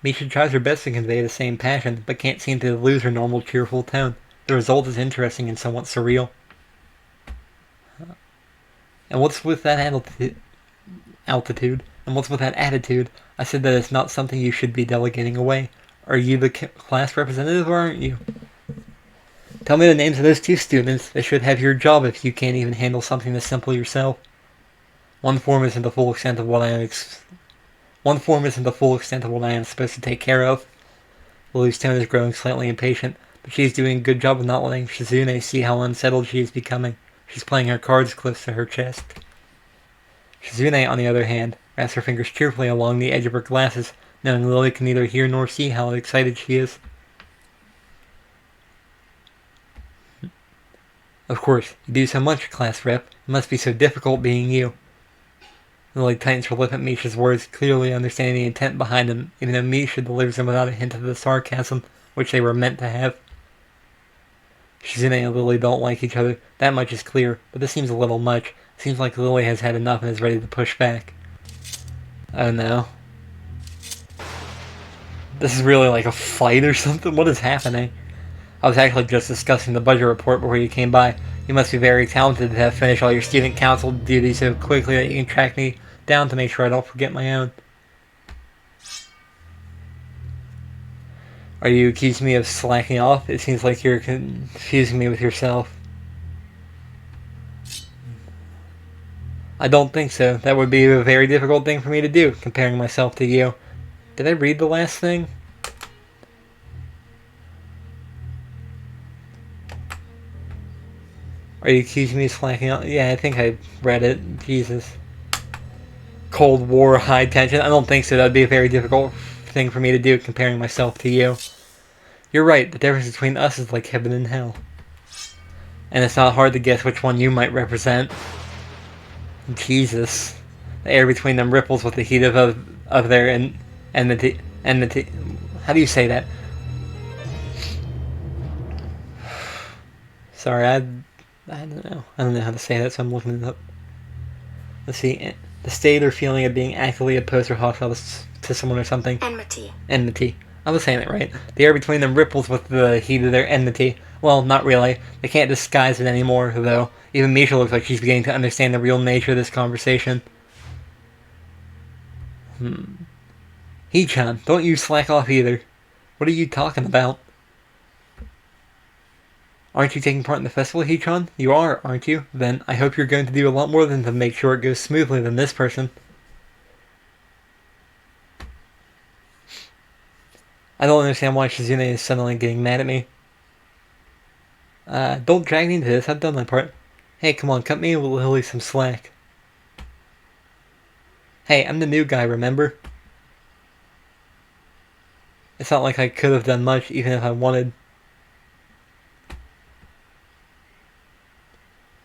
Misha tries her best to convey the same passion, but can't seem to lose her normal cheerful tone. The result is interesting and somewhat surreal. And what's with that altitude? And what's with that attitude? I said that it's not something you should be delegating away. Are you the class representative or aren't you? Tell me the names of those two students. They should have your job if you can't even handle something this simple yourself. One form isn't the full extent of what I am supposed to take care of. Lily's tone is growing slightly impatient, but she's doing a good job of not letting Shizune see how unsettled she is becoming. She's playing her cards close to her chest. Shizune, on the other hand, wraps her fingers cheerfully along the edge of her glasses, knowing Lily can neither hear nor see how excited she is. Of course, you do so much, class rep. It must be so difficult being you. Lily tightens her lip at Misha's words, clearly understanding the intent behind them, even though Misha delivers them without a hint of the sarcasm which they were meant to have. Shizune and Lily don't like each other, that much is clear, but this seems a little much. It seems like Lily has had enough and is ready to push back. Oh no. This is really like a fight or something? What is happening? I was actually just discussing the budget report before you came by. You must be very talented to have finished all your student council duties so quickly that you can track me down to make sure I don't forget my own. Are you accusing me of slacking off? It seems like you're confusing me with yourself. I don't think so. That would be a very difficult thing for me to do, comparing myself to you. Did I read the last thing? Are you accusing me of slacking off? Yeah, I think I read it. Jesus. Cold War, high tension. I don't think so. That would be a very difficult thing for me to do, comparing myself to you. You're right. The difference between us is like heaven and hell. And it's not hard to guess which one you might represent. Jesus. The air between them ripples with the heat of their enmity. How do you say that? Sorry, I don't know. I don't know how to say that, so I'm looking it up. Let's see. The state or feeling of being actively opposed or hostile to someone or something. Enmity. I was saying it right. The air between them ripples with the heat of their enmity. Well, not really. They can't disguise it anymore, though. Even Misha looks like she's beginning to understand the real nature of this conversation. Hee-chan, don't you slack off either. What are you talking about? Aren't you taking part in the festival, Hee-chan? You are, aren't you? Then I hope you're going to do a lot more than to make sure it goes smoothly than this person. I don't understand why Shizune is suddenly getting mad at me. Don't drag me into this. I've done my part. Hey, come on, cut me and Lily some slack. Hey, I'm the new guy, remember? It's not like I could have done much, even if I wanted.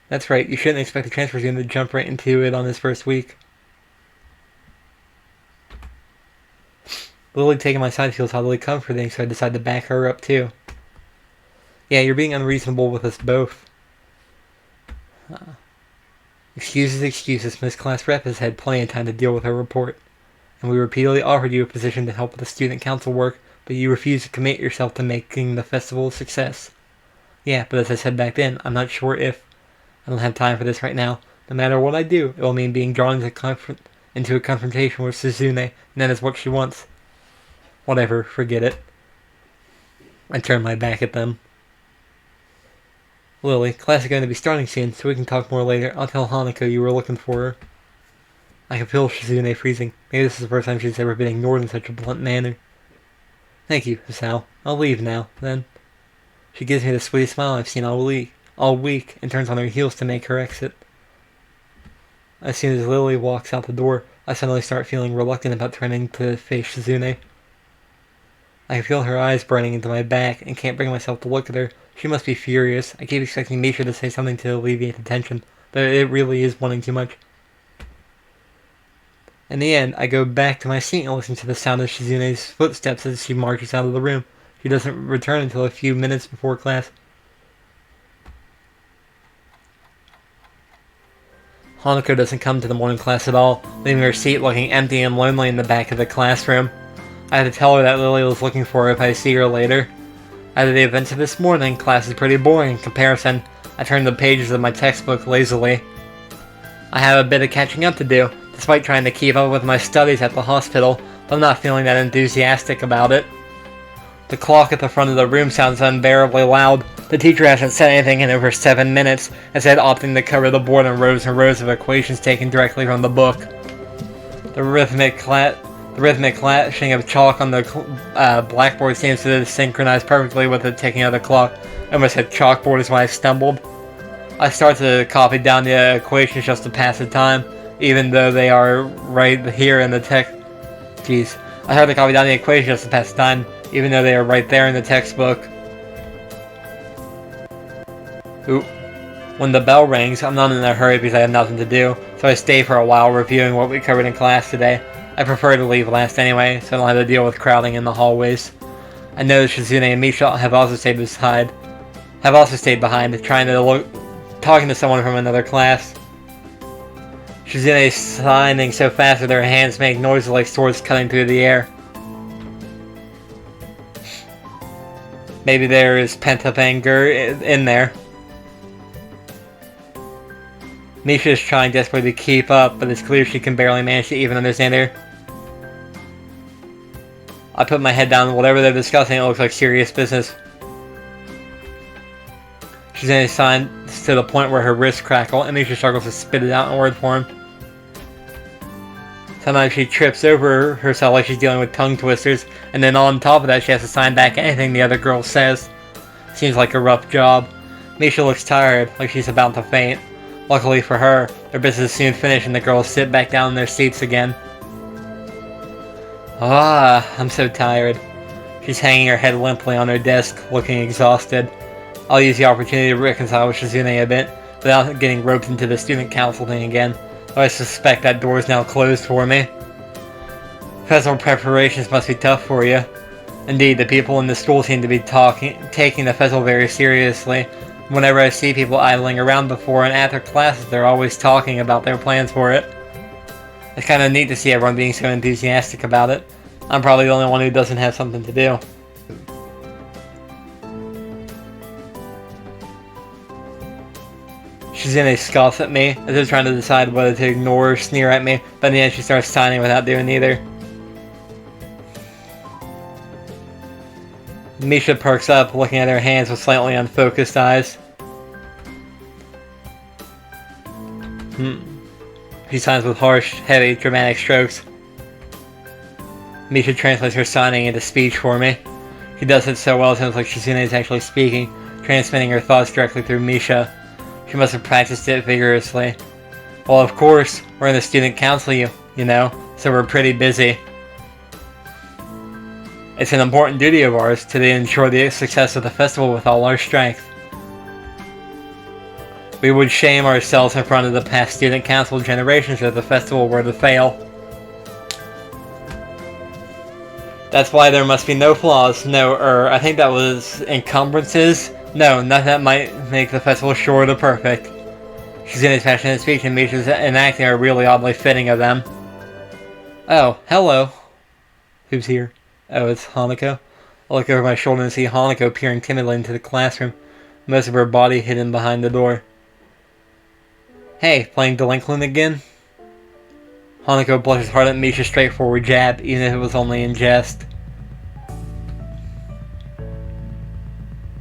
That's right, you shouldn't expect the transfer student to jump right into it on his first week. Lily taking my side feels oddly comforting, so I decide to back her up too. Yeah, you're being unreasonable with us both. Excuses. Miss Class Rep has had plenty of time to deal with her report. And we repeatedly offered you a position to help with the student council work, but you refused to commit yourself to making the festival a success. Yeah, but as I said back then, I'm not sure if. I don't have time for this right now. No matter what I do, it will mean being drawn into a confrontation with Shizune, and that is what she wants. Whatever, forget it. I turn my back at them. Lily, class is going to be starting soon, so we can talk more later. I'll tell Hanako you were looking for her. I can feel Shizune freezing. Maybe this is the first time she's ever been ignored in such a blunt manner. Thank you, Sal. I'll leave now, then. She gives me the sweetest smile I've seen all week, and turns on her heels to make her exit. As soon as Lily walks out the door, I suddenly start feeling reluctant about turning to face Shizune. I can feel her eyes burning into my back, and can't bring myself to look at her. She must be furious. I keep expecting Misha to say something to alleviate the tension, but it really is wanting too much. In the end, I go back to my seat and listen to the sound of Shizune's footsteps as she marches out of the room. She doesn't return until a few minutes before class. Hanako doesn't come to the morning class at all, leaving her seat looking empty and lonely in the back of the classroom. I had to tell her that Lily was looking for her if I see her later. After the events of this morning, class is pretty boring in comparison. I turned the pages of my textbook lazily. I have a bit of catching up to do, despite trying to keep up with my studies at the hospital, but I'm not feeling that enthusiastic about it. The clock at the front of the room sounds unbearably loud. The teacher hasn't said anything in over 7 minutes, instead opting to cover the board in rows and rows of equations taken directly from the book. The rhythmic clashing of chalk on the blackboard seems to synchronize perfectly with the ticking of the clock. I almost said chalkboard is why I stumbled. I start to copy down the equations just to pass the time, even though they are right here in the text. Jeez. I start to copy down the equations just to pass the time, even though they are right there in the textbook. Ooh. When the bell rings, I'm not in a hurry because I have nothing to do, so I stay for a while reviewing what we covered in class today. I prefer to leave last anyway, so I don't have to deal with crowding in the hallways. I noticed Shizune and Misha have also stayed behind, talking to someone from another class. Shizune is signing so fast that their hands make noises like swords cutting through the air. Maybe there is pent-up anger in there. Misha is trying desperately to keep up, but it's clear she can barely manage to even understand her. I put my head down, whatever they're discussing, it looks like serious business. Shizune signs to the point where her wrists crackle, and Misha struggles to spit it out in word form. Sometimes she trips over herself like she's dealing with tongue twisters, and then on top of that she has to sign back anything the other girl says. Seems like a rough job. Misha looks tired, like she's about to faint. Luckily for her, their business is soon finished and the girls sit back down in their seats again. I'm so tired. She's hanging her head limply on her desk, looking exhausted. I'll use the opportunity to reconcile with Shizune a bit, without getting roped into the student council thing again, though I suspect that door is now closed for me. Festival preparations must be tough for you. Indeed, the people in the school seem to be taking the festival very seriously. Whenever I see people idling around before and after classes, they're always talking about their plans for it. It's kind of neat to see everyone being so enthusiastic about it. I'm probably the only one who doesn't have something to do. Shizune scoffs at me, as if trying to decide whether to ignore or sneer at me, but in the end she starts signing without doing either. Misha perks up, looking at her hands with slightly unfocused eyes. She signs with harsh, heavy, dramatic strokes. Misha translates her signing into speech for me. She does it so well it sounds like Shizune is actually speaking, transmitting her thoughts directly through Misha. She must have practiced it vigorously. Well, of course, we're in the student council, you know, so we're pretty busy. It's an important duty of ours to ensure the success of the festival with all our strength. We would shame ourselves in front of the past student council generations if the festival were to fail. That's why there must be no flaws, I think that was encumbrances? No, nothing that might make the festival short or perfect. Shizune's passionate speech and Misha's enacting are really oddly fitting of them. Oh, hello. Who's here? Oh, it's Hanako. I look over my shoulder and see Hanako peering timidly into the classroom, most of her body hidden behind the door. Hey, playing delinquent again? Hanako blushes hard at Misha's straightforward jab, even if it was only in jest.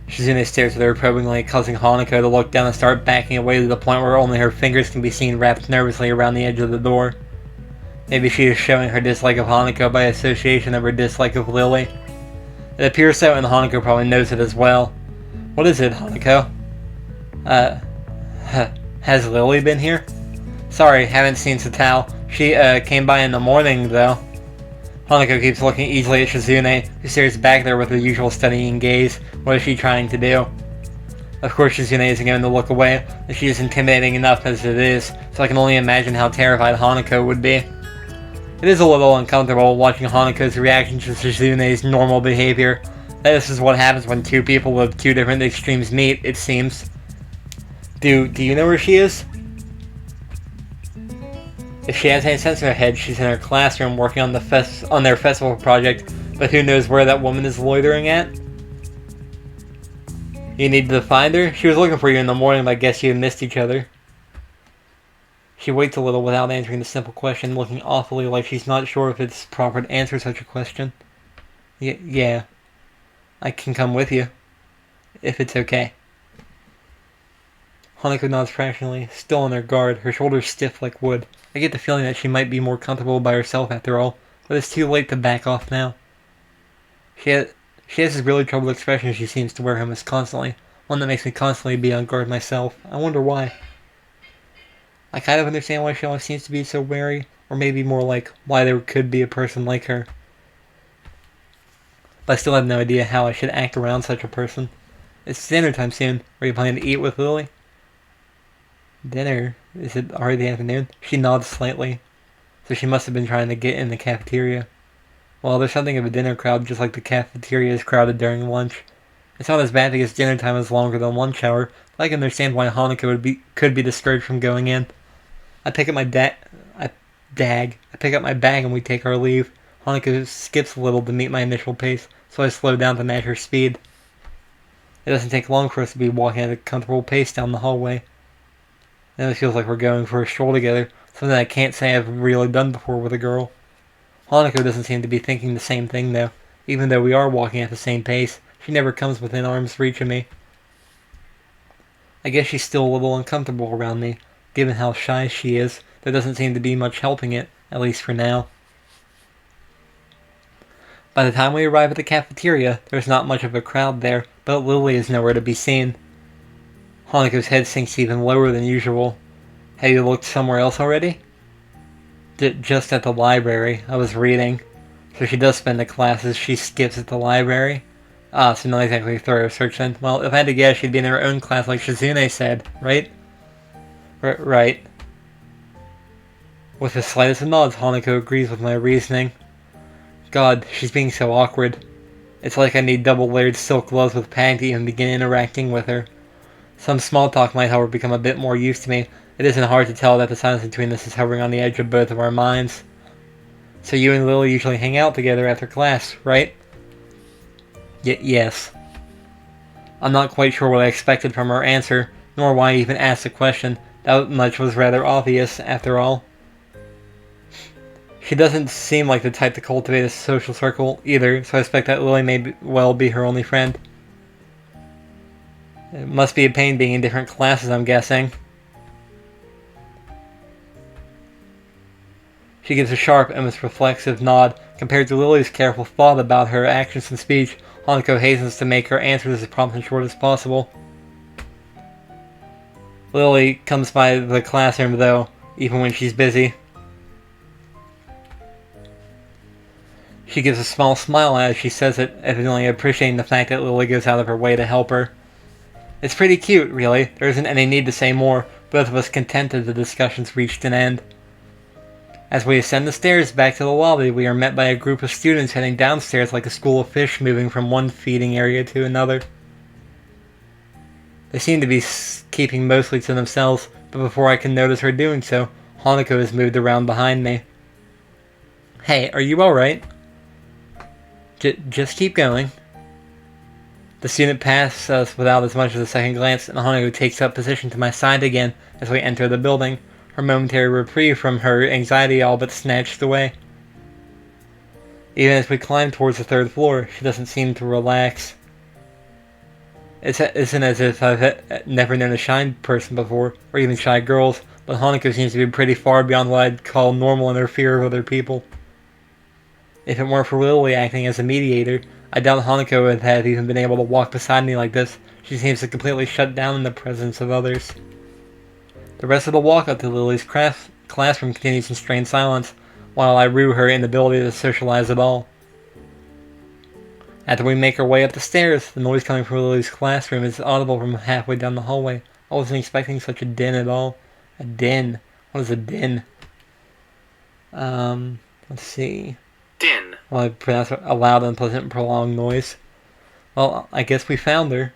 Shizune stares at her probingly, causing Hanako to look down and start backing away to the point where only her fingers can be seen wrapped nervously around the edge of the door. Maybe she is showing her dislike of Hanako by association of her dislike of Lily. It appears so, and Hanako probably knows it as well. What is it, Hanako? Has Lily been here? Sorry, haven't seen Satao. She, came by in the morning, though. Hanako keeps looking easily at Shizune, who stares back there with her usual studying gaze. What is she trying to do? Of course Shizune isn't going to look away, and she is intimidating enough as it is, so I can only imagine how terrified Hanako would be. It is a little uncomfortable watching Hanako's reaction to Shizune's normal behavior. This is what happens when two people with two different extremes meet, it seems. Do you know where she is? If she has any sense in her head, she's in her classroom working on their festival project, but who knows where that woman is loitering at? You need to find her? She was looking for you in the morning, but I guess you missed each other. She waits a little without answering the simple question, looking awfully like she's not sure if it's proper to answer such a question. Yeah. I can come with you. If it's okay. Hanako nods fractionally, still on her guard, her shoulders stiff like wood. I get the feeling that she might be more comfortable by herself after all, but it's too late to back off now. She has this really troubled expression she seems to wear almost constantly, one that makes me constantly be on guard myself. I wonder why. I kind of understand why she always seems to be so wary, or maybe more like why there could be a person like her. But I still have no idea how I should act around such a person. It's dinner time soon. Are you planning to eat with Lily? Dinner? Is it already the afternoon? She nods slightly. So she must have been trying to get in the cafeteria. Well, there's something of a dinner crowd, just like the cafeteria is crowded during lunch. It's not as bad because dinner time is longer than lunch hour, but I can understand why Hanako could be discouraged from going in. I pick up my bag and we take our leave. Hanako skips a little to meet my initial pace, so I slow down to match her speed. It doesn't take long for us to be walking at a comfortable pace down the hallway. Now it feels like we're going for a stroll together, something I can't say I've really done before with a girl. Hanako doesn't seem to be thinking the same thing though. Even though we are walking at the same pace, she never comes within arm's reach of me. I guess she's still a little uncomfortable around me. Given how shy she is, there doesn't seem to be much helping it, at least for now. By the time we arrive at the cafeteria, there's not much of a crowd there, but Lily is nowhere to be seen. Hanako's head sinks even lower than usual. Have you looked somewhere else already? Just at the library. I was reading. So she does spend the classes she skips at the library. So not exactly a thorough search then. Well, if I had to guess, she'd be in her own class like Shizune said, right? Right. With the slightest of nods, Hanako agrees with my reasoning. God, she's being so awkward. It's like I need double-layered silk gloves with padding to even begin interacting with her. Some small talk might help her become a bit more used to me. It isn't hard to tell that the silence between us is hovering on the edge of both of our minds. So you and Lily usually hang out together after class, right? Yes. I'm not quite sure what I expected from her answer, nor why I even asked the question. That much was rather obvious, after all. She doesn't seem like the type to cultivate a social circle either, so I expect that Lily may well be her only friend. It must be a pain being in different classes, I'm guessing. She gives a sharp, almost reflexive nod. Compared to Lily's careful thought about her actions and speech, Hanako hastens to make her answers as prompt and short as possible. Lily comes by the classroom, though, even when she's busy. She gives a small smile as she says it, evidently appreciating the fact that Lily goes out of her way to help her. It's pretty cute, really. There isn't any need to say more, both of us content that the discussion's reached an end. As we ascend the stairs back to the lobby, we are met by a group of students heading downstairs like a school of fish moving from one feeding area to another. They seem to be keeping mostly to themselves, but before I can notice her doing so, Hanako has moved around behind me. Hey, are you alright? Just keep going. The student passes us without as much as a second glance, and Hanako takes up position to my side again as we enter the building, her momentary reprieve from her anxiety all but snatched away. Even as we climb towards the third floor, she doesn't seem to relax. It isn't as if I've never known a shy person before, or even shy girls, but Hanako seems to be pretty far beyond what I'd call normal in her fear of other people. If it weren't for Lily acting as a mediator, I doubt Hanako would have even been able to walk beside me like this. She seems to completely shut down in the presence of others. The rest of the walk up to Lily's classroom continues in strained silence, while I rue her inability to socialize at all. After we make our way up the stairs, the noise coming from Lily's classroom is audible from halfway down the hallway. I wasn't expecting such a din at all. A din? What is a din? Let's see. Din. Well, I pronounce it a loud, unpleasant, prolonged noise. Well, I guess we found her.